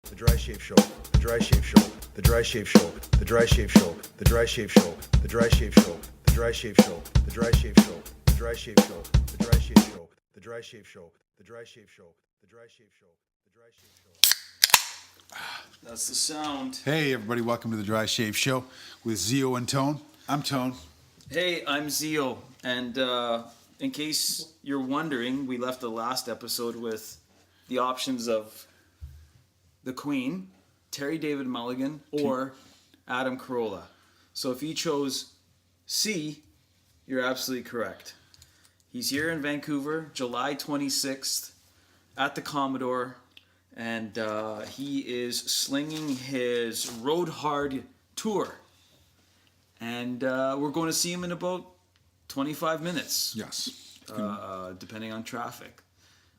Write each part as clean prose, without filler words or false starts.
The Dry Shave Show. The Dry Shave Show. The Dry Shave Show. The Dry Shave Show. The Dry Shave Show. The Dry Shave Show. The Dry Shave Show. The Dry Shave Show. The Dry Shave Show. The Dry Shave Show. The Dry Shave Show. The Dry Shave Show. The Dry Shave Show. The Dry Shave Show. That's the sound. Hey everybody, welcome to the Dry Shave Show with Zio and Tone. I'm Tone. Hey, I'm Zio, and in case you're wondering, we left the last episode with the options of the Queen, Terry David Mulligan, or Adam Carolla. So if you chose C, you're absolutely correct. He's here in Vancouver, July 26th, at the Commodore, and he is slinging his Road Hard tour. And we're going to see him in about 25 minutes. Yes. Depending on traffic.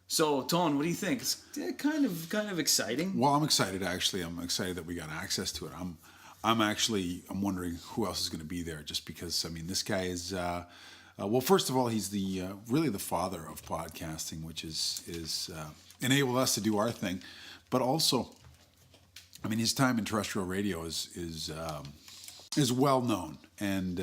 So, Tone, what do you think? It's kind of exciting. Well, I'm excited actually. I'm excited that we got access to it. I'm wondering who else is going to be there, just because this guy is well, first of all, he's the really the father of podcasting, which is enabled us to do our thing, but also, his time in terrestrial radio is well known, and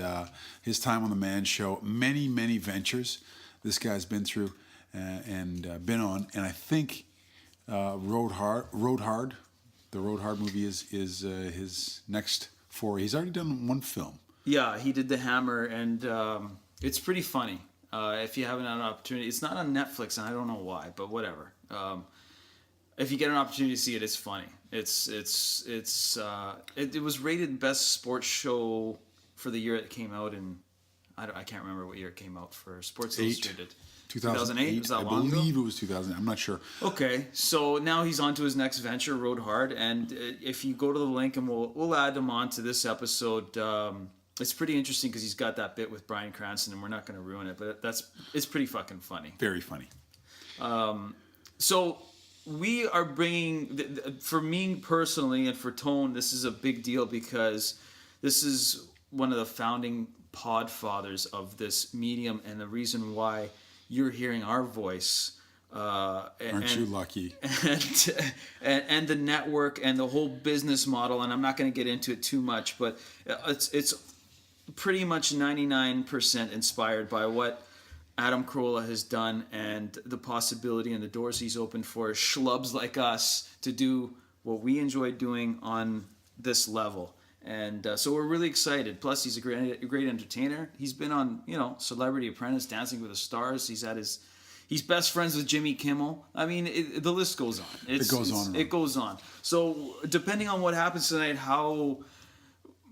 his time on the Man Show, many ventures this guy's been through and been on, and I think Road Hard, the Road Hard movie is his next foray. He's already done one film. Yeah, he did The Hammer, and it's pretty funny. If you haven't had an opportunity, it's not on Netflix, and I don't know why, but whatever. If you get an opportunity to see it, it's funny. It was rated best sports show for the year it came out in. I can't remember what year it came out for Sports Illustrated. 2008? Was that long ago? I believe it was 2000. I'm not sure. Okay, so now he's on to his next venture, Road Hard, and if you go to the link, and we'll add him on to this episode. It's pretty interesting because he's got that bit with Bryan Cranston, and we're not going to ruin it, but it's pretty fucking funny. Very funny. So we are bringing, for me personally and for Tone, this is a big deal because this is one of the founding podfathers of this medium, and the reason why you're hearing our voice. Aren't you lucky? And the network and the whole business model, and I'm not going to get into it too much, but it's pretty much 99% inspired by what Adam Carolla has done and the possibility and the doors he's opened for schlubs like us to do what we enjoy doing on this level. And so we're really excited. Plus, he's a great entertainer. He's been on, Celebrity Apprentice, Dancing with the Stars. He's best friends with Jimmy Kimmel. The list goes on. It goes on. So depending on what happens tonight, how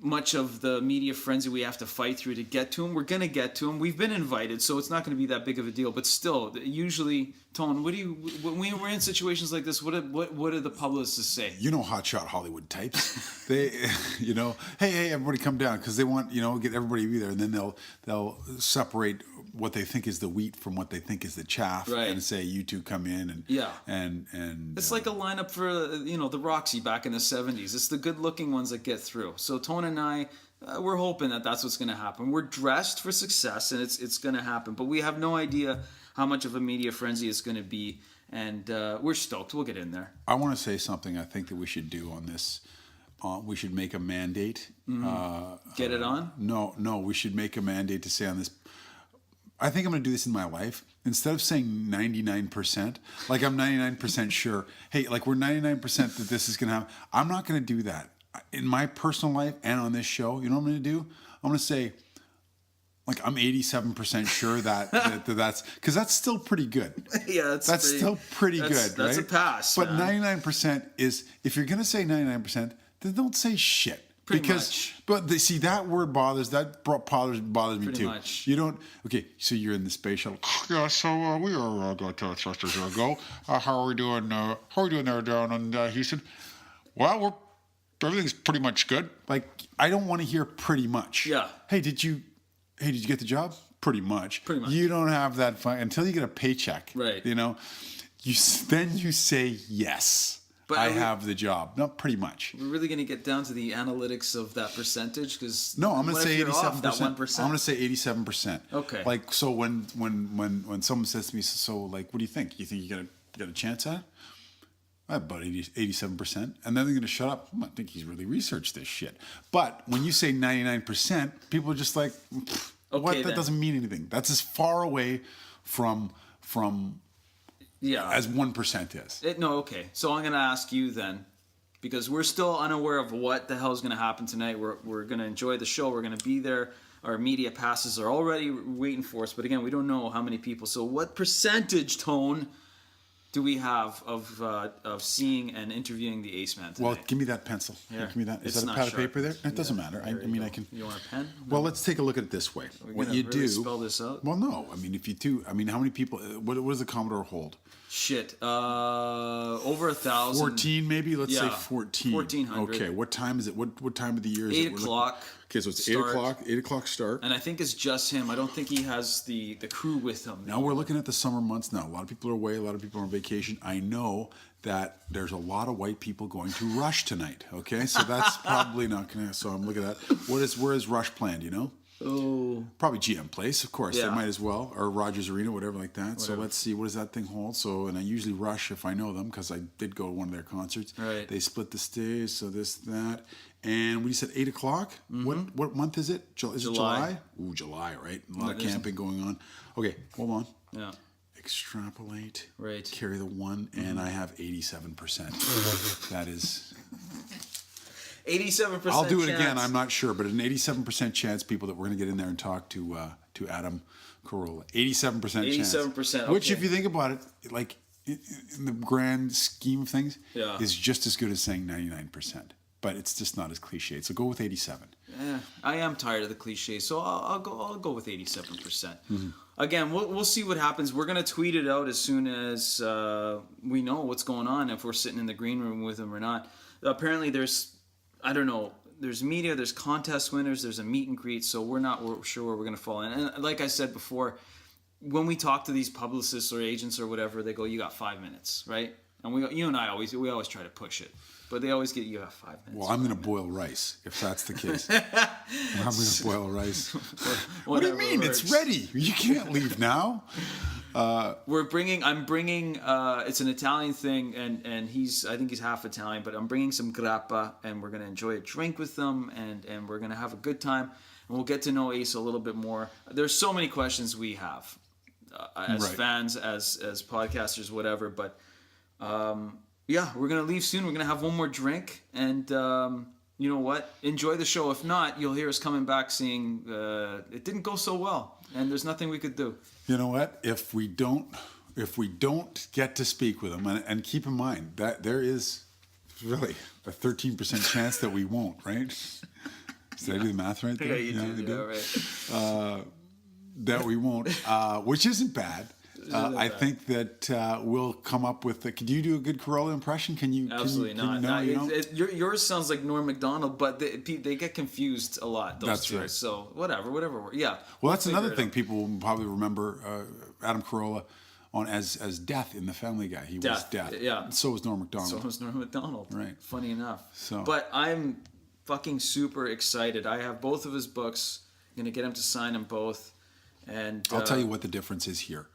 much of the media frenzy we have to fight through to get to him, we're going to get to him. We've been invited, so it's not going to be that big of a deal. But still, usually, Tone, when we're in situations like this, what do the publicists say? Hotshot Hollywood types. They, hey, everybody come down, because they want, get everybody to be there, and then they'll separate what they think is the wheat from what they think is the chaff, right, and say, you two come in, and and it's like a lineup for the Roxy back in the 70s. It's the good-looking ones that get through. So Tone and I, we're hoping that that's what's going to happen. We're dressed for success, and it's going to happen. But we have no idea how much of a media frenzy it's going to be, and we're stoked. We'll get in there. I want to say something I think that we should do on this. We should make a mandate. Get it on? No, we should make a mandate to say on this. I think I'm going to do this in my life. Instead of saying 99%, like I'm 99% sure, hey, like we're 99% that this is going to happen. I'm not going to do that. In my personal life and on this show, you know what I'm going to do? I'm going to say, like, I'm 87% sure that's, because that's still pretty good. Yeah, that's still pretty good, right? That's a pass. But man. 99% is, if you're going to say 99%, then don't say shit. Pretty much. But that word bothers me Pretty too. much. You don't. Okay, so you're in the space shuttle. Yeah. So we are got just a year ago. How are we doing? How are we doing there down in Houston? Well, everything's pretty much good. Like, I don't want to hear pretty much. Yeah. Hey, did you get the job? Pretty much. Pretty much. You don't have that fun until you get a paycheck. Right. Then you say yes. But I have the job. No, pretty much. We're really going to get down to the analytics of that percentage, because no, I'm going to say 87%. That 1%. I'm going to say 87%. Okay. Like, so when someone says to me, so like, what do you think? You think you got a chance at it? About 87%. And then they're going to shut up. I think he's really researched this shit. But when you say 99%, people are just like, what? That doesn't mean anything. That's as far away from as 1% is. Okay. So I'm going to ask you then, because we're still unaware of what the hell is going to happen tonight. We're going to enjoy the show. We're going to be there. Our media passes are already waiting for us. But again, we don't know how many people. So what percentage, Tone, do we have of seeing and interviewing the Ace Man today? Well, give me that pencil. Here. Give me that. Is It's that a not pad of sharp. paper there? It doesn't matter. I mean, go. I can. You want a pen? Well, let's take a look at it this way. What you really do. spell this out? Well, no. I mean, if you do, I mean, how many people? What does the Commodore hold? Shit. Over 1,000. 14, maybe. Let's say Yeah, 14. 1,400. Okay. What time is it? What time of the year is it? 8 o'clock. Okay, so it's start. 8 o'clock. 8 o'clock start. And I think it's just him. I don't think he has the crew with him. Now we're looking at the summer months now. A lot of people are away. A lot of people are on vacation. I know that there's a lot of white people going to Rush tonight. Okay, so that's probably not going to. So I'm looking at where is Rush planned? You know? Oh. Probably GM Place, of course. Yeah. They might as well, or Rogers Arena, whatever like that. So let's see, what does that thing hold? So, and I usually Rush if I know them because I did go to one of their concerts. Right. They split the stage, so this, that, and we said 8 o'clock. Mm-hmm. What month is it? Is it July? Ooh, July, right? A lot of there's- camping going on. Okay, hold on. Yeah. Extrapolate. Right. Carry the one, and I have 87%. That is. 87%. I'll do it chance. again. I'm not sure, but an 87% chance, people, that we're going to get in there and talk to Adam Carolla. 87% chance. 87%, Which, okay. if you think about it, like in the grand scheme of things, Yeah. is just as good as saying 99%. But it's just not as cliched. So go with 87. I am tired of the cliches, so I'll go with 87%. Mm-hmm. Again, we'll see what happens. We're gonna tweet it out as soon as we know what's going on, if we're sitting in the green room with him or not. Apparently, there's media, there's contest winners, there's a meet and greet, so we're not sure where we're gonna fall in. And like I said before, when we talk to these publicists or agents or whatever, they go, "You got 5 minutes," right? And you and I always try to push it. But they always get, you have 5 minutes. Well, I'm going to boil rice, if that's the case. I'm going to boil rice. What do you mean? works. It's ready. You can't leave now. I'm bringing, it's an Italian thing, and I think he's half Italian, but I'm bringing some grappa, and we're going to enjoy a drink with them, and we're going to have a good time, and we'll get to know Ace a little bit more. There's so many questions we have as Right. fans, as podcasters, whatever, but yeah, we're going to leave soon. We're going to have one more drink, and you know what? Enjoy the show. If not, you'll hear us coming back saying it didn't go so well, and there's nothing we could do. You know what? If we don't get to speak with him, and keep in mind that there is really a 13% chance that we won't, right? Did I do the math right there? Yeah, you do. Right. That we won't, which isn't bad. I think that we'll come up with. Do you do a good Carolla impression? Can you? Absolutely can not. you, no, you don't? Yours sounds like Norm Macdonald, but they get confused a lot. Those That's two. right. So whatever. Yeah. Well, that's we'll another figure it thing out. people will probably remember Adam Carolla on as Death in the Family Guy. He was Death. Yeah. And so was Norm Macdonald. So was Norm Macdonald. Right. Funny enough. So- But I'm fucking super excited. I have both of his books. I'm gonna get him to sign them both. And I'll tell you what the difference is here.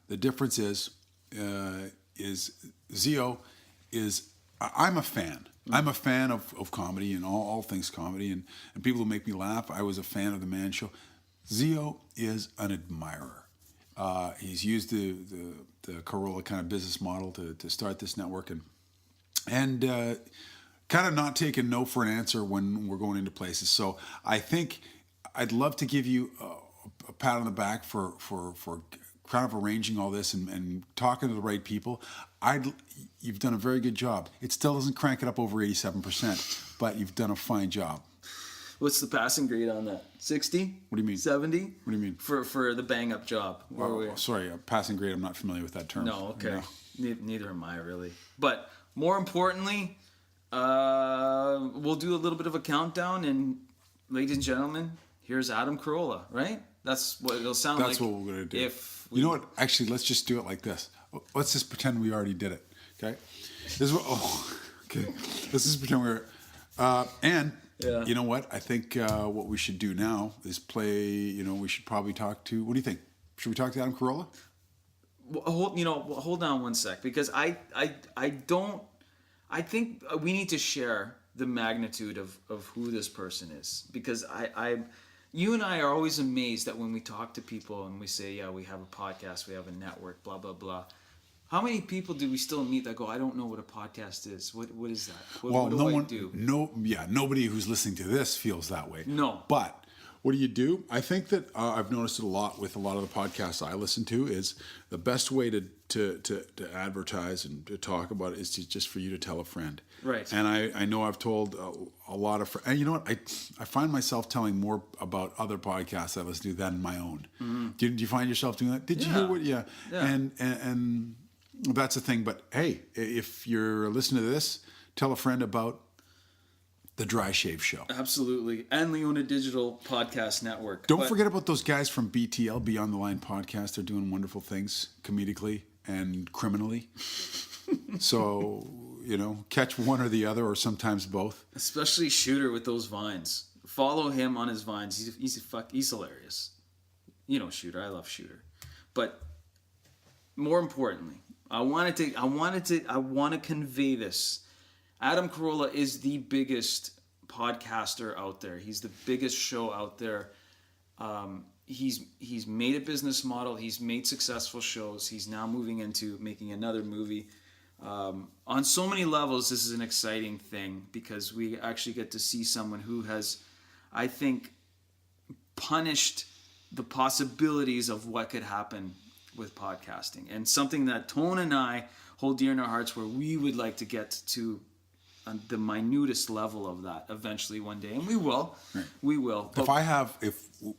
The difference is Zio is. I'm a fan. I'm a fan of comedy and all things comedy and people who make me laugh. I was a fan of the Man Show. Zio is an admirer. He's used the Carolla kind of business model to start this network and kind of not taking no for an answer when we're going into places. So I think I'd love to give you a pat on the back for kind of arranging all this and talking to the right people. You've done a very good job. It still doesn't crank it up over 87%, but you've done a fine job. what's the passing grade on that? 60? What do you mean? 70? What do you mean? For the bang up job. Sorry, a passing grade. I'm not familiar with that term. No, okay. No. Neither am I really. But more importantly, we'll do a little bit of a countdown, and ladies and gentlemen, here's Adam Carolla, right? That's what it'll sound like. That's what we're gonna do. If You know what? Actually, let's just do it like this. Let's just pretend we already did it. Okay. This is what. Oh, okay. Let's just pretend we're. Yeah. You know what? I think what we should do now is play. You know, we should probably talk to. What do you think? Should we talk to Adam Carolla? hold on one sec, because I don't I think we need to share the magnitude of who this person is, because you and I are always amazed that when we talk to people and we say, yeah, we have a podcast, we have a network, blah, blah, blah. How many people do we still meet that go, I don't know what a podcast is? What is that? What do I do? Nobody who's listening to this feels that way. No. But what do you do? I think that I've noticed it a lot with a lot of the podcasts I listen to is the best way to advertise and to talk about it is just for you to tell a friend. Right. And I know I've told a lot of friends. And you know what? I find myself telling more about other podcasts I listen to than my own. Mm-hmm. Do you find yourself doing that? Did you hear what? Yeah. And that's the thing. But hey, if you're listening to this, tell a friend about The Dry Shave Show. Absolutely. And Leone Digital Podcast Network. Don't forget about those guys from BTL, Beyond the Line Podcast. They're doing wonderful things comedically and criminally. So, catch one or the other or sometimes both. Especially Shooter with those vines. Follow him on his vines. He's hilarious. You know Shooter. I love Shooter. But more importantly, I want to convey this. Adam Carolla is the biggest podcaster out there. He's the biggest show out there. He's made a business model. He's made successful shows. He's now moving into making another movie. On so many levels, this is an exciting thing because we actually get to see someone who has, I think, punished the possibilities of what could happen with podcasting, and something that Tone and I hold dear in our hearts, where we would like to get to the minutest level of that eventually one day, and we will. Right. We will. If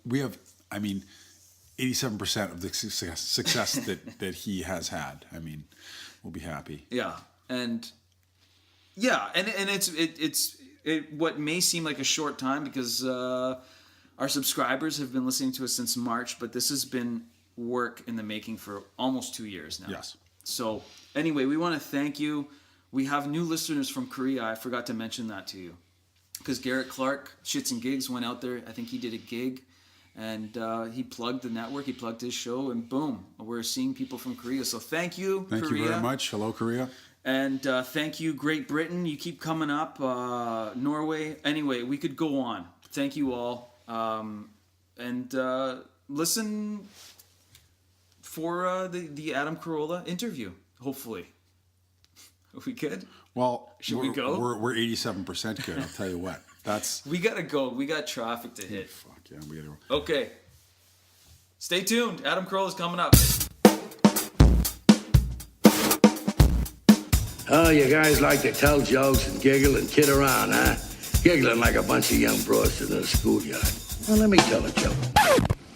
we have, 87% of the success that he has had, we'll be happy. Yeah, and it's what may seem like a short time because our subscribers have been listening to us since March, but this has been work in the making for almost 2 years now. Yes. So anyway, we want to thank you. We have new listeners from Korea. I forgot to mention that to you. Because Garrett Clark, Shits and Gigs, went out there. I think he did a gig. And he plugged the network. He plugged his show. And boom, we're seeing people from Korea. So thank you, Korea. Thank you very much. Hello, Korea. And thank you, Great Britain. You keep coming up. Norway. Anyway, we could go on. Thank you all. And listen for the Adam Carolla interview, hopefully. We good? Well, should we go? We're 87% good. I'll tell you what. We gotta go. We got traffic to hit. Fuck yeah, we gotta go. Okay. Stay tuned. Adam Carolla's coming up. Oh, you guys like to tell jokes and giggle and kid around, huh? Giggling like a bunch of young broads in a schoolyard. Well, let me tell a joke.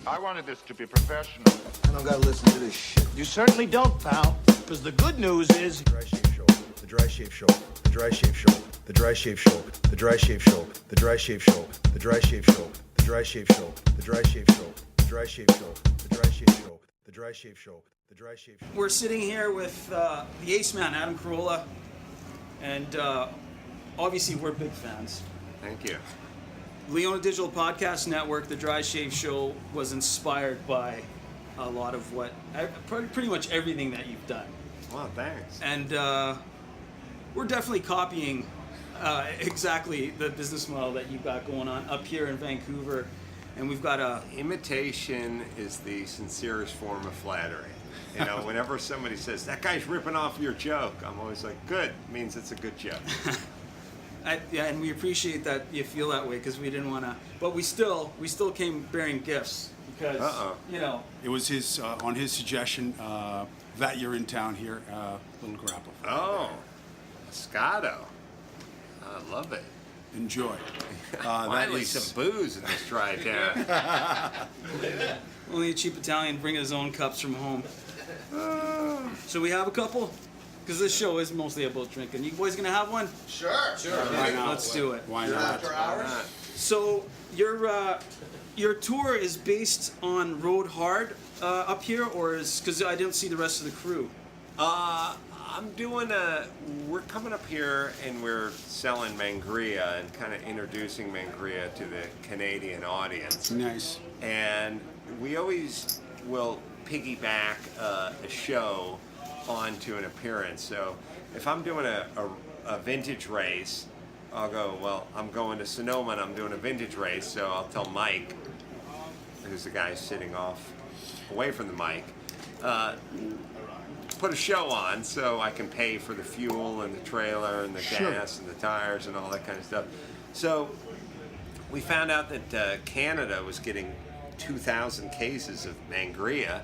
I wanted this to be professional. I don't gotta listen to this shit. You certainly don't, pal. Because the good news is... The Dry Shave Show. The Dry Shave Show. The Dry Shave Show. The Dry Shave Show. The Dry Shave Show. The Dry Shave Show. The Dry Shave Show. The Dry Shave Show. The Dry Shave Show. The Dry Shave Show. The Dry Shave Show. The Dry Shave Show. The Dry Shave Show. We're sitting here with the Ace Man, Adam Carolla. And obviously we're big fans. Thank you. Leone Digital Podcast Network, The Dry Shave Show, was inspired by a lot of pretty much everything that you've done. Well, thanks. And we're definitely copying exactly the business model that you've got going on up here in Vancouver. And we've got a... Imitation is the sincerest form of flattery. Whenever somebody says, that guy's ripping off your joke, I'm always like, good, means it's a good joke. And we appreciate that you feel that way because we didn't want to, but we still came bearing gifts because it was his on his suggestion that you're in town here, little grapple. Oh, Moscato, I love it. Enjoy. Finally, some booze in this dry town. Only a cheap Italian bringing his own cups from home. So we have a couple. Because this show is mostly about drinking. You boys gonna have one? Sure. Why not? Let's do it. Why not? After hours? So your tour is based on Road Hard up here, or is because I didn't see the rest of the crew? We're coming up here and we're selling Mangria and kind of introducing Mangria to the Canadian audience. Nice. And we always will piggyback a show onto an appearance. So if I'm doing a vintage race, I'll go, well, I'm going to Sonoma and I'm doing a vintage race, so I'll tell Mike, who's the guy sitting off away from the mic, put a show on so I can pay for the fuel and the trailer and the gas and the tires and all that kind of stuff. So we found out that Canada was getting 2,000 cases of Mangria,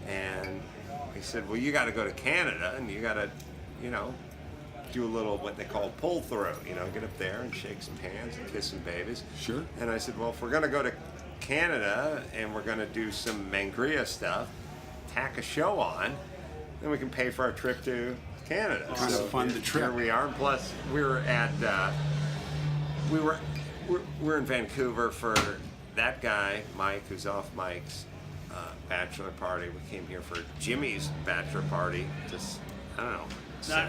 and he said, well, you got to go to Canada and you got to, you know, do a little what they call pull through, you know, get up there and shake some hands and kiss some babies. Sure. And I said, well, if we're going to go to Canada and we're going to do some Mangria stuff, tack a show on, then we can pay for our trip to Canada. Kind of fund the trip. Here we are. And plus, we were at, we're in Vancouver for that guy, Mike, who's off Mike's bachelor party. We came here for Jimmy's bachelor party, just, I don't know,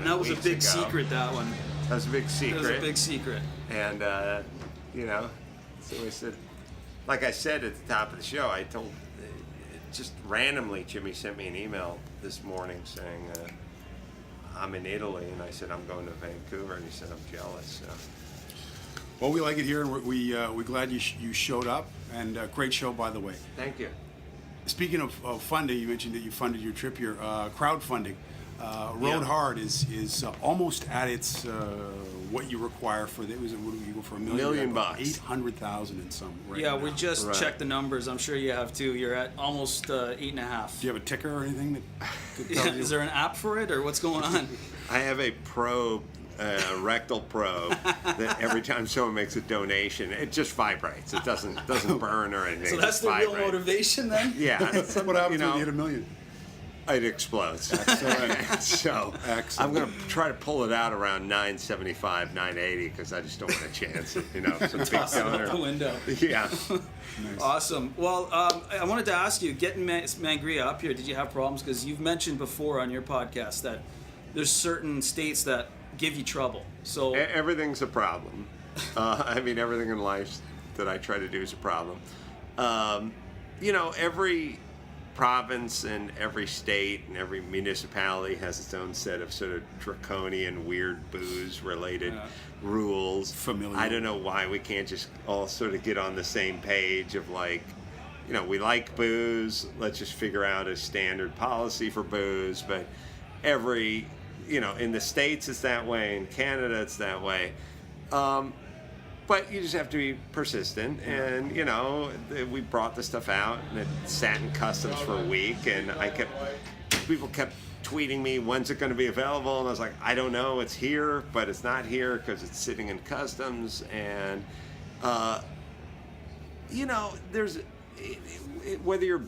That was a big ago. secret, that one. That was a big secret. That was a big secret. And, you know, so we said, like I said at the top of the show, I told, just randomly, Jimmy sent me an email this morning saying, I'm in Italy, and I said, I'm going to Vancouver, and he said, I'm jealous. So. Well, we like it here, and we're glad you showed up, and great show, by the way. Thank you. Speaking of funding, you mentioned that you funded your trip here, crowdfunding. Road Hard is almost at its what you require for it was what do you go for $1 million? $1,000,000. 800,000 and some. Right Yeah, now. we just Right. checked the numbers. I'm sure you have too. You're at almost 8.5. Do you have a ticker or anything that tells you? Is there an app for it, or what's going on? I have a probe, rectal probe, that every time someone makes a donation, it just vibrates. It doesn't burn or anything. So it that's just the real vibrates. motivation, then. Yeah. What happens you know, when you hit $1 million? It explodes. So Excellent. I'm going to try to pull it out around 975, 980 because I just don't want a chance. You know, some big Toss it out donor. the window. Yeah. Awesome. Well, I wanted to ask you, getting Mangria up here, did you have problems? Because you've mentioned before on your podcast that there's certain states that give you trouble. So Everything's a problem. I mean, everything in life that I try to do is a problem. You know, every province and every state and every municipality has its own set of sort of draconian, weird booze-related rules. Familiar. I don't know why we can't just all sort of get on the same page of like, you know, we like booze, let's just figure out a standard policy for booze. But every, you know, in the States it's that way, in Canada it's that way. But you just have to be persistent, and you know, we brought the stuff out, and it sat in customs for a week, and people kept tweeting me, when's it going to be available? And I was like, I don't know, it's here, but it's not here because it's sitting in customs, and you know, whether you're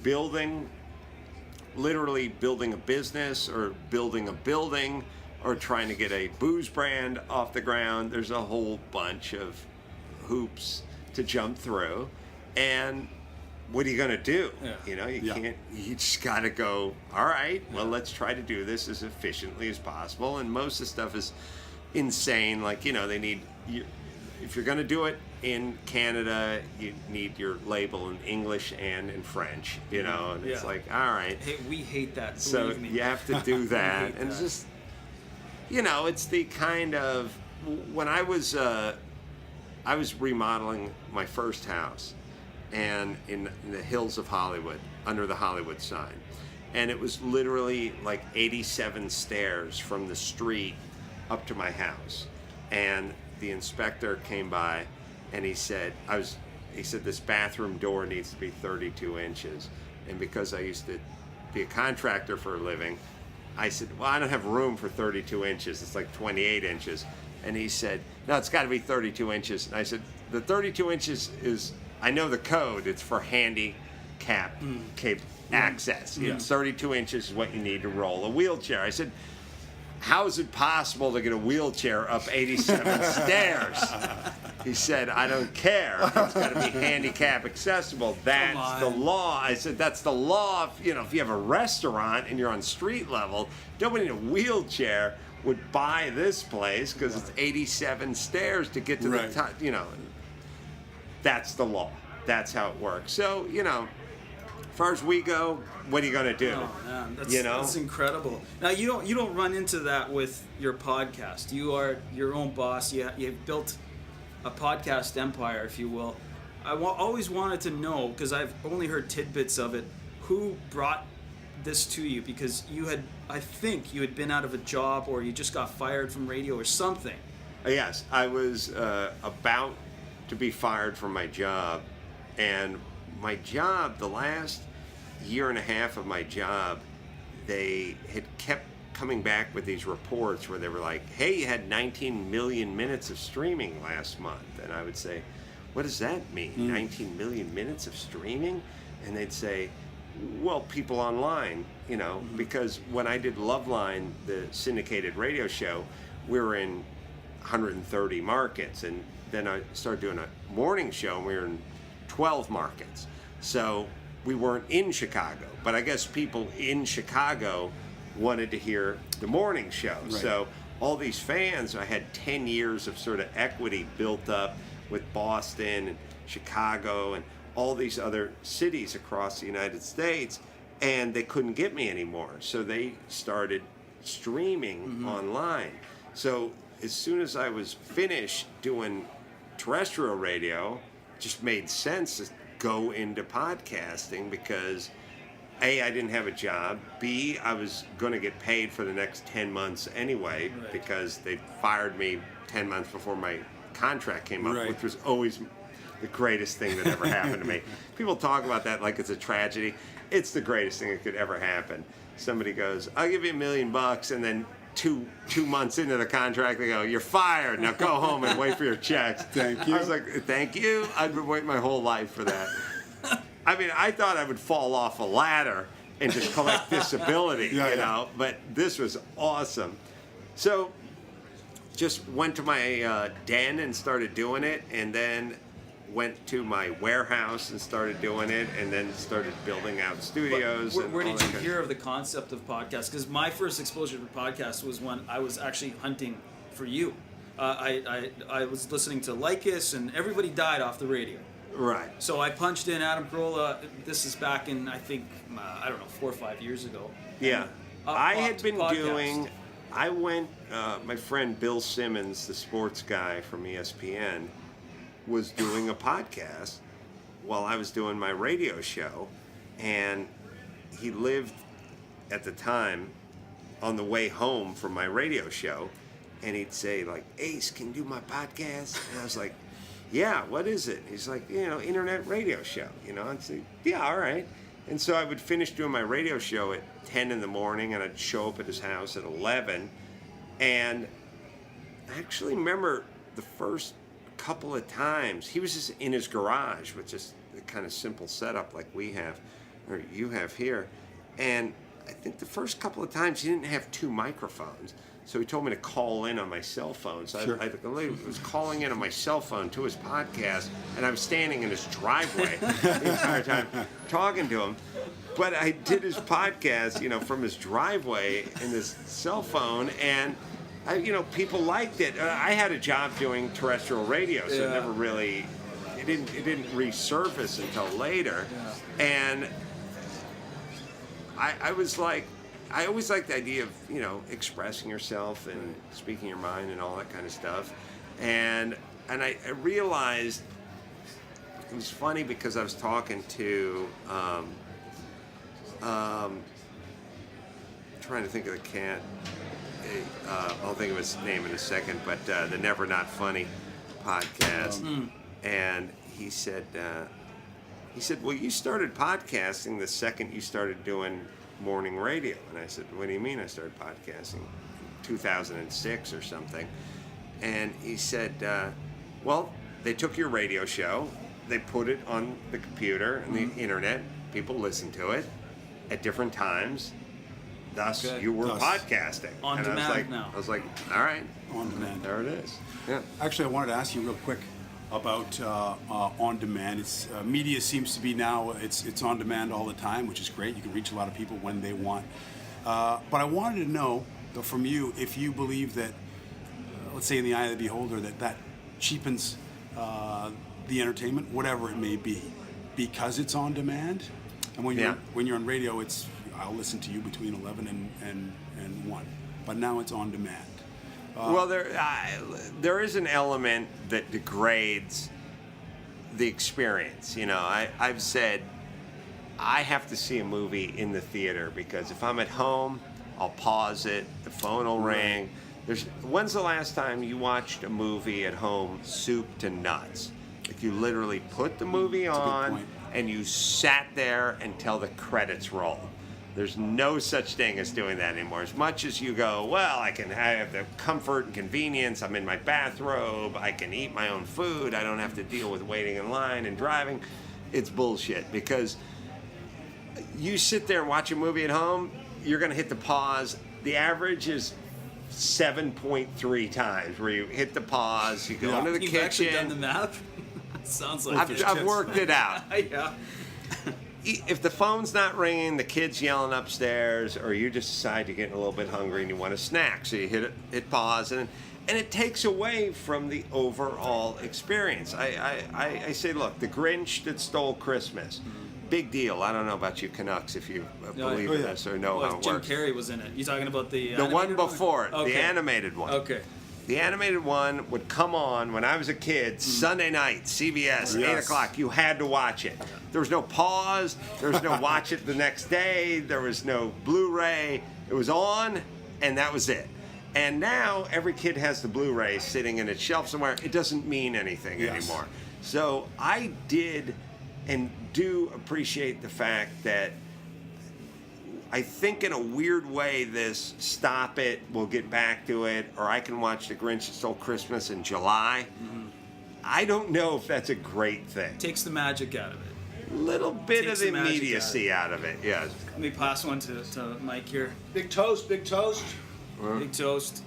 literally building a business or building a building or trying to get a booze brand off the ground, there's a whole bunch of hoops to jump through, and what are you going to do? You know, you can't, you just got to go, all right, well, let's try to do this as efficiently as possible. And most of the stuff is insane. Like, you know, if you're going to do it in Canada, you need your label in English and in French, you know, and it's like, all right. Hey, we hate that. So Believe me. you have to do that. hate And it's that. just, you know, it's the kind of, when I was remodeling my first house, and in the hills of Hollywood, under the Hollywood sign. And it was literally like 87 stairs from the street up to my house. And the inspector came by, and he said, this bathroom door needs to be 32 inches. And because I used to be a contractor for a living, I said, well, I don't have room for 32 inches. It's like 28 inches. And he said, no, it's got to be 32 inches. And I said, the 32 inches is, I know the code, it's for handicap access. It's 32 inches is what you need to roll a wheelchair. I said, how is it possible to get a wheelchair up 87 stairs? He said, I don't care. It's got to be handicap accessible. That's the law. I said, that's the law. If you have a restaurant and you're on street level, nobody in a wheelchair would buy this place because it's 87 stairs to get to the top, you know. That's the law. That's how it works. So, you know, as far as we go, what are you going to do? Oh man, You know? that's incredible. Now you don't run into that with your podcast. You are your own boss. You've built a podcast empire, if you will. I always wanted to know, because I've only heard tidbits of it, who brought this to you, because I think you had been out of a job, or you just got fired from radio or something. Yes, I was about to be fired from my job, and my job, the last year and a half of my job, they had kept coming back with these reports where they were like, hey, you had 19 million minutes of streaming last month. And I would say, what does that mean? 19 million minutes of streaming? And they'd say, well, people online, you know, because when I did Loveline, the syndicated radio show, we were in 130 markets. And then I started doing a morning show, and we were in 12 markets. So we weren't in Chicago, but I guess people in Chicago wanted to hear the morning show. Right. So all these fans, I had 10 years of sort of equity built up with Boston and Chicago and all these other cities across the United States, and they couldn't get me anymore. So they started streaming online. So as soon as I was finished doing terrestrial radio, it just made sense to go into podcasting, because A, I didn't have a job. B, I was going to get paid for the next 10 months anyway, Right. because they fired me 10 months before my contract came up, Right. which was always the greatest thing that ever happened to me. People talk about that like it's a tragedy. It's the greatest thing that could ever happen. Somebody goes, I'll give you $1 million, and then two months into the contract, they go, you're fired. Now go home and wait for your checks. Thank you. I was like, thank you. I've been waiting my whole life for that. I mean, I thought I would fall off a ladder and just collect disability, Yeah, you yeah. know, but this was awesome. So just went to my den and started doing it, and then went to my warehouse and started doing it, and then started building out studios. Where, and where all did that you kind hear of the concept of podcasts? Because my first exposure to podcasts was when I was actually hunting for you. I was listening to Lycus, and everybody died off the radio. Right. So I punched in Adam Carolla. This is back in, I think, I don't know, 4 or 5 years ago. Yeah. I had been podcast. doing, I went, my friend Bill Simmons, the sports guy from ESPN, was doing a podcast while I was doing my radio show. And he lived at the time on the way home from my radio show. And he'd say, like, Ace, can you do my podcast? And I was like, yeah, what is it? He's like, you know, internet radio show, you know? I'd say, yeah, all right. And so I would finish doing my radio show at 10 in the morning, and I'd show up at his house at 11. And I actually remember the first couple of times, he was just in his garage with just the kind of simple setup like we have, or you have here. And I think the first couple of times he didn't have 2 microphones. So he told me to call in on my cell phone. So Sure. I was calling in on my cell phone to his podcast, and I was standing in his driveway the entire time talking to him. But I did his podcast, you know, from his driveway in his cell phone, and people liked it. I had a job doing terrestrial radio, so it never really, it didn't resurface until later, and I was like. I always liked the idea of, you know, expressing yourself and speaking your mind and all that kind of stuff. And I realized it was funny because I was talking to, trying to think of the cat. I'll think of his name in a second, but the Never Not Funny podcast. And he said, well, you started podcasting the second you started doing morning radio. And I said, what do you mean I started podcasting? In 2006 or something. And he said, well, they took your radio show, they put it on the computer and the internet, people listened to it at different times, thus you were podcasting. On and demand now. I was like, all right, On demand. there it is. Yeah. Actually, I wanted to ask you real quick about on demand. It's media seems to be now it's on demand all the time, which is great. You can reach a lot of people when they want. But I wanted to know, though, from you, if you believe that, let's say in the eye of the beholder, that cheapens the entertainment, whatever it may be, because it's on demand. And when Yeah. you're on radio, it's I'll listen to you between 11 and 1. But now it's on demand. Well, there is an element that degrades the experience. You know, I've said I have to see a movie in the theater because if I'm at home, I'll pause it, the phone will ring. When's the last time you watched a movie at home, soup to nuts? Like you literally put the movie That's a good on point. and you sat there until the credits roll. There's no such thing as doing that anymore. As much as you go, well, I have the comfort and convenience. I'm in my bathrobe. I can eat my own food. I don't have to deal with waiting in line and driving. It's bullshit because you sit there and watch a movie at home, you're going to hit the pause. The average is 7.3 times where you hit the pause, you go into the You've kitchen. actually done the math? Sounds like I've worked it out. Yeah. If the phone's not ringing, the kid's yelling upstairs, or you just decide you're getting a little bit hungry and you want a snack, so you hit pause, and it takes away from the overall experience. I say, look, the Grinch that stole Christmas, big deal. I don't know about you Canucks if you believe in this or know how it Jim works. Carrey was in it. You talking about the The one animated before it, Okay. the animated one. Okay. The animated one would come on when I was a kid, Sunday night, CBS, 8 o'clock. You had to watch it. There was no pause. There was no watch it the next day. There was no Blu-ray. It was on, and that was it. And now every kid has the Blu-ray sitting in its shelf somewhere. It doesn't mean anything anymore. So I did and do appreciate the fact that I think in a weird way this stop it, we'll get back to it, or I can watch The Grinch That Stole Christmas in July. I don't know if that's a great thing. Takes the magic out of it. A little bit Takes of the the magic immediacy out of it, yes. Let me pass one to Mike here. Big toast, big toast. Big toast.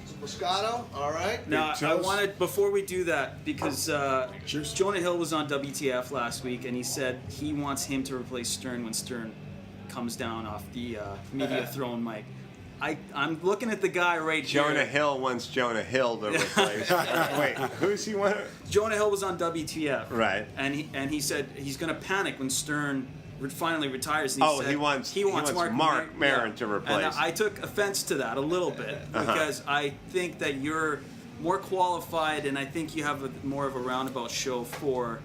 Some Moscato, all right. Now, I toast. wanted, before we do that, because Jonah Hill was on WTF last week, and he said he wants him to replace Stern when Stern comes down off the media throne mic. I'm looking at the guy right here. Jonah Hill wants Jonah Hill to replace. Wait, who's he want? Jonah Hill was on WTF. Right. And he said he's going to panic when Stern finally retires. And He wants Mark Maron to replace. And I took offense to that a little bit because I think that you're more qualified, and I think you have more of a roundabout show for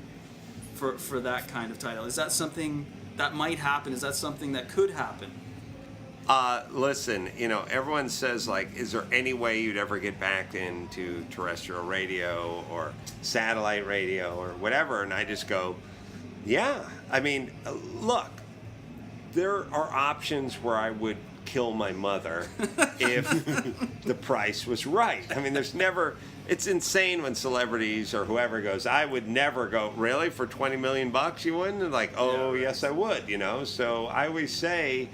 that kind of title. Is that something that might happen? Is that something that could happen? Listen, everyone says, like, is there any way you'd ever get back into terrestrial radio or satellite radio or whatever? And I just go, yeah. I mean, look, there are options where I would kill my mother if the price was right. I mean, it's insane when celebrities or whoever goes, I would never go, really? For $20 million you wouldn't? And like, oh, yes, I would, So I always say,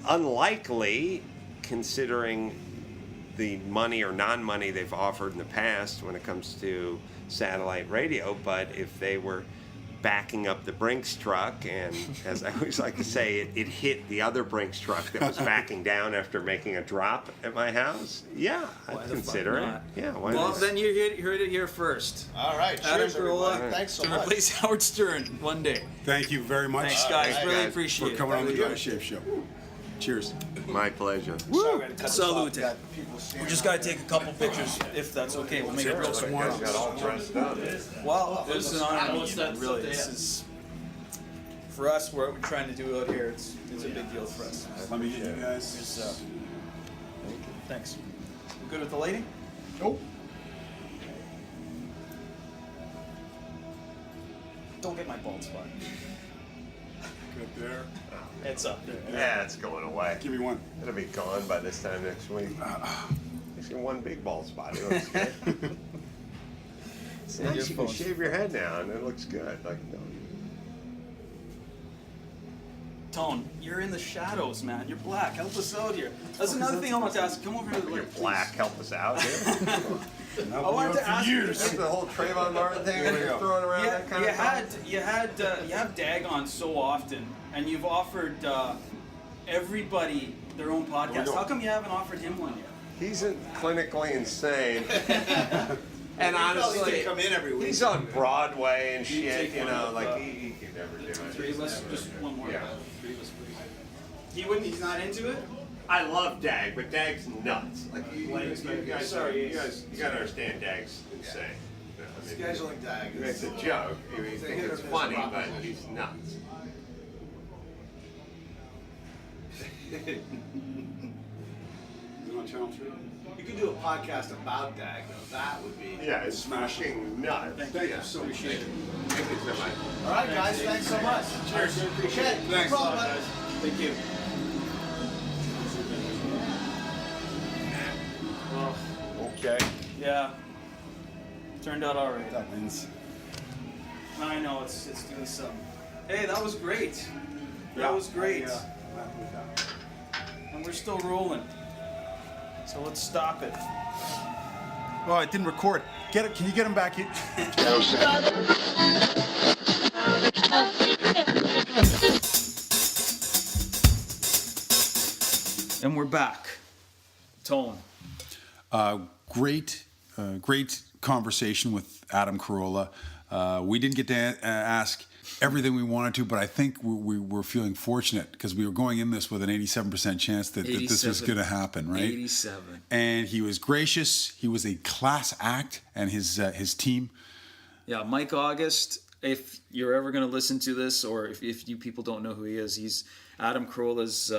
unlikely, considering the money or non-money they've offered in the past when it comes to satellite radio, but if they were backing up the Brinks truck, and as I always like to say, it hit the other Brinks truck that was backing down after making a drop at my house, yeah, I'd consider it. Yeah, why Well, not? then you heard it here first. All right. Adam Cheers, everybody. Carolla Thanks so to much. replace Howard Stern one day. Thank you very much. Thanks, guys. All right, Really guys. appreciate for it. coming on the Dry Shave Show. Cheers. My pleasure. Salute. We just got to take a couple pictures, if that's okay. We'll make it real quick. Well, this is an honor. Really, this is for us. What we're trying to do out here, it's a big deal for us. Let me get you guys. Here's, thanks. You good with the lighting? Nope. Don't get my bald spot. Good there. It's up there. Yeah, it's going away. Give me one. It'll be gone by this time next week. Actually, one big bald spot. It looks good. It's nice. You can shave your head now, and it looks good. Like, no. Tone, you're in the shadows, man. You're black. Help us out here. That's another thing I want to ask. Come over to the You're light, black. Help us out here. I wanted to ask you. That's the whole Trayvon Martin thing that you're throwing around. Yeah, that kind of stuff. you have Dag on so often, and you've offered everybody their own podcast. How come you haven't offered him one yet? He's clinically insane. And probably honestly, could come in every week. he's on Broadway and shit, take you one know, of, like he could never do it. Three of us, just one more. Yeah. Three of us, please. He wouldn't. He's not into it. I love Dag, but Dag's nuts. Like you guys, you Sorry. gotta understand Dag's insane. You know, I mean, Scheduling tag. it's a joke. I mean, you think it's funny, but he's nuts. Is it on Channel 3? You could do a podcast about Dag, though. That would be. Yeah, it's smashing nuts. Thank you so much. Thank you so much. All right, guys. Thanks so much. Cheers. Appreciate it. Thanks. No problem, guys. Thank you. Well, Okay. yeah. Turned out all right. That wins. I know it's doing something. Hey, that was great. That Yeah. was great. Yeah, I'm happy with that. And we're still rolling. So let's stop it. Oh, it didn't record. Get it? Can you get him back in? And we're back. Tone. Great conversation with Adam Carolla. We didn't get to ask everything we wanted to, but I think we were feeling fortunate because we were going in this with an 87% chance that this was going to happen, right? 87. And he was gracious. He was a class act, and his team. Yeah, Mike August, if you're ever going to listen to this, or if you people don't know who he is, he's Adam Carolla's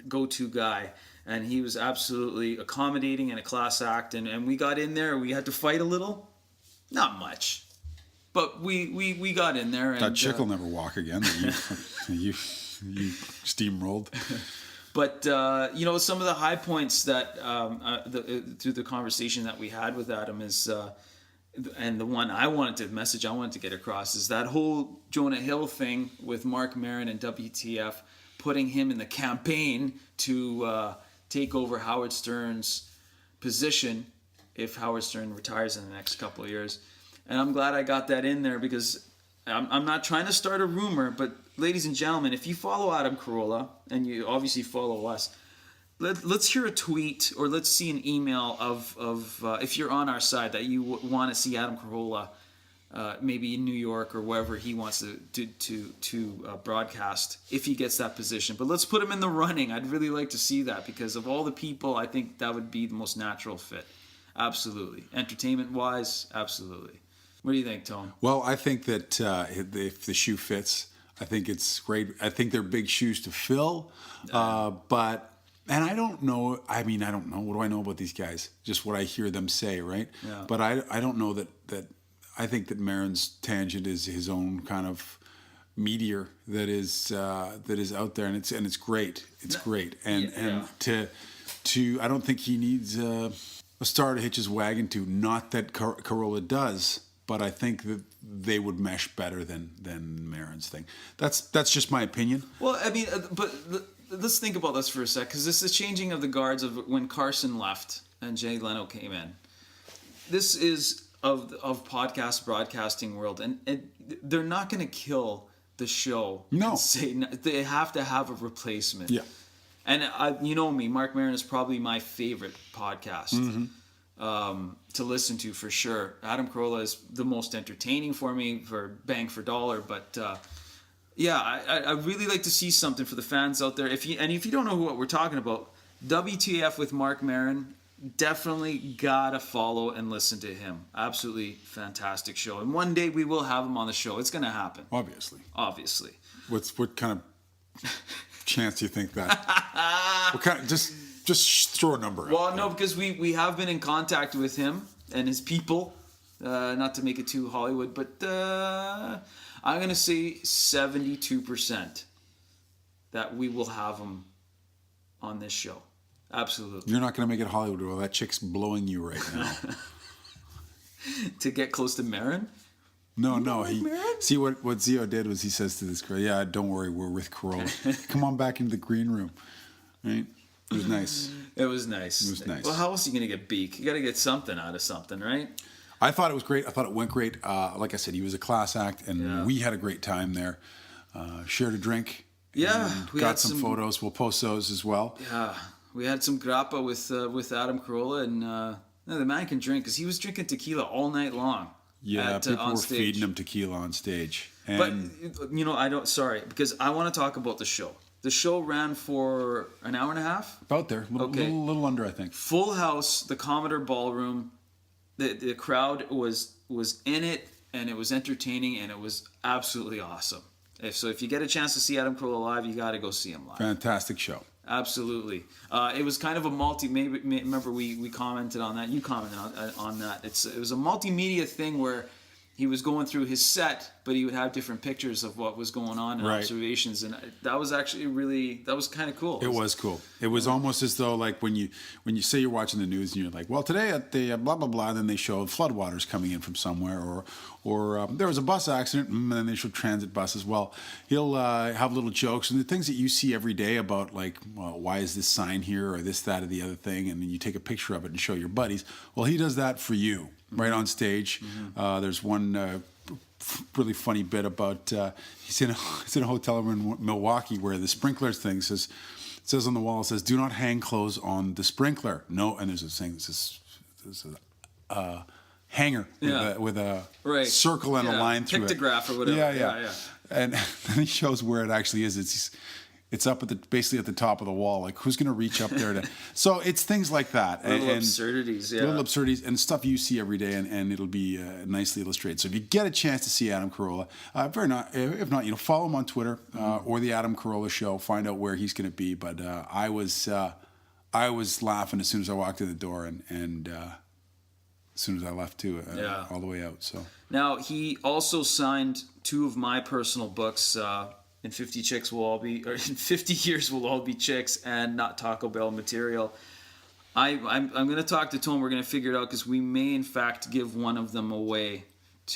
go-to guy. And he was absolutely accommodating and a class act. And we got in there. We had to fight a little. Not much. But we got in there. And, That chick will never walk again. That you steamrolled. But, some of the high points that through the conversation that we had with Adam is, and the one I wanted to get across is that whole Jonah Hill thing with Mark Maron and WTF, putting him in the campaign to take over Howard Stern's position if Howard Stern retires in the next couple of years. And I'm glad I got that in there because I'm not trying to start a rumor, but ladies and gentlemen, if you follow Adam Carolla, and you obviously follow us, let's hear a tweet or let's see an email of if you're on our side that you want to see Adam Carolla maybe in New York or wherever he wants to broadcast if he gets that position. But let's put him in the running. I'd really like to see that because of all the people, I think that would be the most natural fit. Absolutely. Entertainment-wise, absolutely. What do you think, Tone? Well, I think that if the shoe fits, I think it's great. I think they're big shoes to fill, but I don't know. I mean, I don't know. What do I know about these guys? Just what I hear them say, right? Yeah. But I don't know that. I think that Maron's tangent is his own kind of meteor that is out there, and it's great. It's great, and to I don't think he needs a star to hitch his wagon to. Not that Carolla does. But I think that they would mesh better than Maron's thing. That's just my opinion. Well, I mean, but let's think about this for a sec, because this is changing of the guards of when Carson left and Jay Leno came in. This is of podcast broadcasting world, and they're not going to kill the show. No, and say they have to have a replacement. Yeah, and you know me, Mark Maron is probably my favorite podcast. Mm-hmm. To listen to for sure. Adam Carolla is the most entertaining for me for bang for dollar, but I really like to see something for the fans out there. If you don't know what we're talking about, WTF with Mark Maron, definitely gotta follow and listen to him. Absolutely fantastic show, and one day we will have him on the show. It's gonna happen. obviously. What kind of chance do you think that? What kind of, just throw a number out. Well, no, because we have been in contact with him and his people. Not to make it too Hollywood, but I'm going to say 72% that we will have him on this show. Absolutely. You're not going to make it Hollywood. Well, that chick's blowing you right now. To get close to Maron? No. Maron? See what Zio did was he says to this girl, "Yeah, don't worry, we're with Carolla. Come on back into the green room." Right? It was nice. It was nice. Well, how else are you going to get beak? You got to get something out of something, right? I thought it was great. I thought it went great. Like I said, he was a class act, and we had a great time there. Shared a drink. Yeah. We got some photos. We'll post those as well. Yeah. We had some grappa with Adam Carolla, and No, the man can drink because he was drinking tequila all night long. Yeah, people on were stage. feeding him tequila on stage. But And sorry, because I want to talk about the show. The show ran for an hour and a half. about there, Okay. little under, I think. Full house, the Commodore Ballroom. The crowd was in it, and it was entertaining, and it was absolutely awesome. If you get a chance to see Adam Carolla live, you got to go see him live. Fantastic show. Absolutely. It was kind of a remember we commented on that. You commented on that. It was a multimedia thing where he was going through his set, but he would have different pictures of what was going on and Right. observations, and that was actually that was kind of cool. It was cool. It was almost as though, like, when you say you're watching the news and you're like, well, today at the blah blah blah, then they show floodwaters coming in from somewhere, or there was a bus accident, and then they show transit buses. Well, he'll have little jokes and the things that you see every day about, like, well, why is this sign here or this, that, or the other thing, and then you take a picture of it and show your buddies. Well, he does that for you right on stage. There's one really funny bit about he's in a hotel room in Milwaukee where the sprinklers thing says on the wall, it says, "Do not hang clothes on the sprinkler." No, and there's a thing that says hanger with a Right. circle and a line through Pictograph it. or whatever. Yeah. Yeah. And then he shows where it actually is. It's up at basically at the top of the wall. Like, who's going to reach up there to? So it's things like that. Little and absurdities, yeah. Little absurdities and stuff you see every day, and it'll be nicely illustrated. So if you get a chance to see Adam Carolla, if not, follow him on Twitter or the Adam Carolla Show. Find out where he's going to be. But I was laughing as soon as I walked in the door, and as soon as I left too, all the way out. So Now he also signed 2 of my personal books. In 50 chicks will all be, or in 50 years will all be chicks, and not Taco Bell material. I'm going to talk to Tone. We're going to figure it out because we may in fact give one of them away.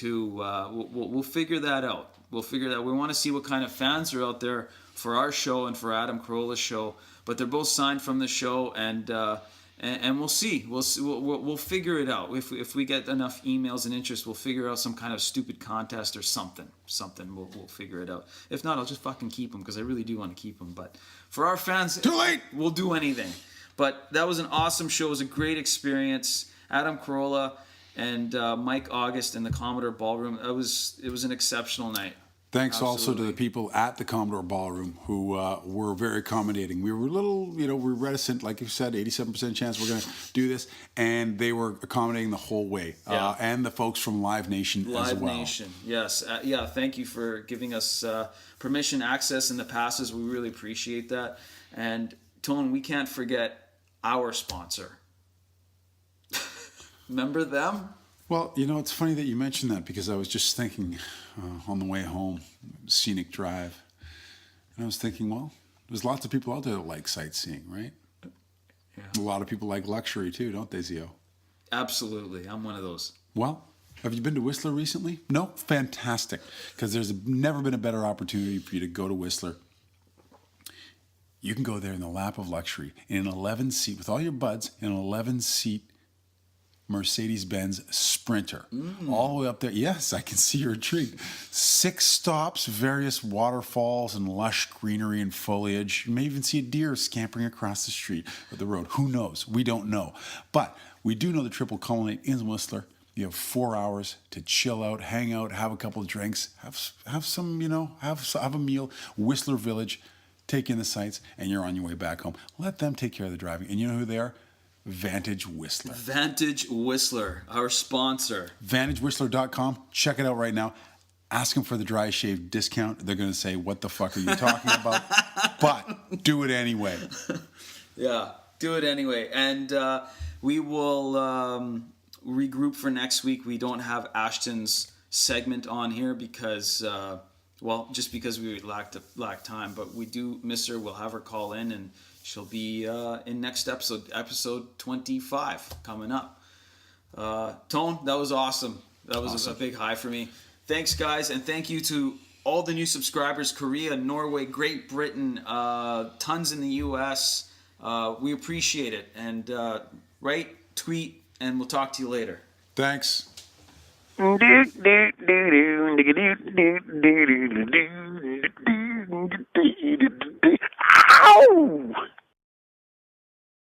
We'll figure that out. We'll figure that. We want to see what kind of fans are out there for our show and for Adam Carolla's show. But they're both signed from the show, and we'll see. We'll figure it out. If we get enough emails and interest, we'll figure out some kind of stupid contest or something. We'll figure it out. If not, I'll just fucking keep them because I really do want to keep them. But for our fans, too late. We'll do anything. But that was an awesome show. It was a great experience. Adam Carolla and Mike August in the Commodore Ballroom. It was an exceptional night. Thanks Absolutely. also to the people at the Commodore Ballroom who were very accommodating. We were a little, we're reticent, like you said, 87% chance we're going to do this, and they were accommodating the whole way. Yeah. And the folks from Live Nation as well. Live Nation, yes. Thank you for giving us permission, access, and the passes. We really appreciate that. And Tone, we can't forget our sponsor. Remember them? Well, it's funny that you mentioned that because I was just thinking on the way home, scenic drive, and I was thinking, well, there's lots of people out there that like sightseeing, right? Yeah. A lot of people like luxury too, don't they, Zio? Absolutely. I'm one of those. Well, have you been to Whistler recently? No? Fantastic. Because there's never been a better opportunity for you to go to Whistler. You can go there in the lap of luxury in an 11-seat, with all your buds, in an 11-seat Mercedes-Benz Sprinter. All the way up there. Yes, I can see you're intrigued. 6 stops, various waterfalls and lush greenery and foliage. You may even see a deer scampering across the street or the road. Who knows? We don't know. But we do know the trip will culminate in Whistler. You have 4 hours to chill out, hang out, have a couple of drinks, have some, have a meal. Whistler Village, take in the sights, and you're on your way back home. Let them take care of the driving. And you know who they are? Vantage Whistler. Vantage Whistler, our sponsor. VantageWhistler.com. Check it out right now. Ask them for the dry shave discount. They're going to say, what the fuck are you talking about? But do it anyway. Yeah, do it anyway. And we will regroup for next week. We don't have Ashton's segment on here because, just because we lack time. But we do miss her. We'll have her call in, and she'll be in next episode 25 coming up. Tone, that was awesome. That was a big high for me. Thanks, guys, and thank you to all the new subscribers, Korea, Norway, Great Britain, tons in the U.S. We appreciate it. And write, tweet, and we'll talk to you later. Thanks. Ow!